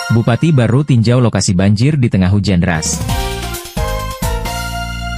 Bupati Baru tinjau lokasi banjir di tengah hujan deras.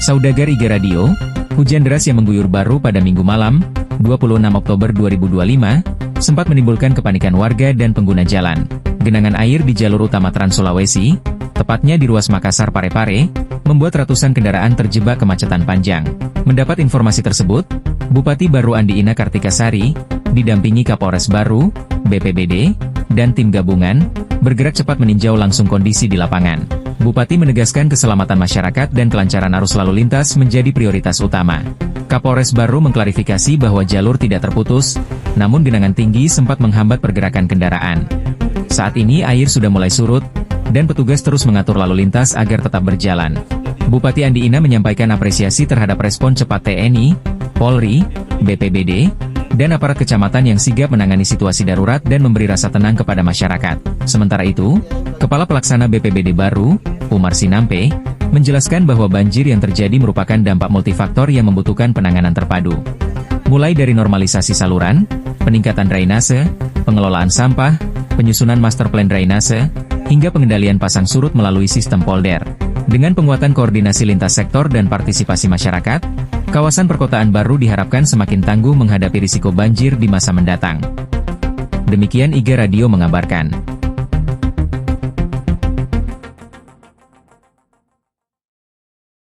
Saudagar Iga Radio, hujan deras yang mengguyur Baru pada Minggu malam, 26 Oktober 2025, sempat menimbulkan kepanikan warga dan pengguna jalan. Genangan air di jalur utama Trans Sulawesi, tepatnya di ruas Makassar Parepare, membuat ratusan kendaraan terjebak kemacetan panjang. Mendapat informasi tersebut, Bupati Baru Andi Ina Kartikasari, didampingi Kapolres Baru, BPBD, dan tim gabungan, bergerak cepat meninjau langsung kondisi di lapangan. Bupati menegaskan keselamatan masyarakat dan kelancaran arus lalu lintas menjadi prioritas utama. Kapolres Baru mengklarifikasi bahwa jalur tidak terputus, namun genangan tinggi sempat menghambat pergerakan kendaraan. Saat ini air sudah mulai surut, dan petugas terus mengatur lalu lintas agar tetap berjalan. Bupati Andi Ina menyampaikan apresiasi terhadap respon cepat TNI, Polri, BPBD, dan aparat kecamatan yang sigap menangani situasi darurat dan memberi rasa tenang kepada masyarakat. Sementara itu, Kepala Pelaksana BPBD Baru, Umar Sinampe, menjelaskan bahwa banjir yang terjadi merupakan dampak multifaktor yang membutuhkan penanganan terpadu. Mulai dari normalisasi saluran, peningkatan drainase, pengelolaan sampah, penyusunan master plan drainase, hingga pengendalian pasang surut melalui sistem polder. Dengan penguatan koordinasi lintas sektor dan partisipasi masyarakat, kawasan perkotaan Baru diharapkan semakin tangguh menghadapi risiko banjir di masa mendatang. Demikian Iga Radio mengabarkan.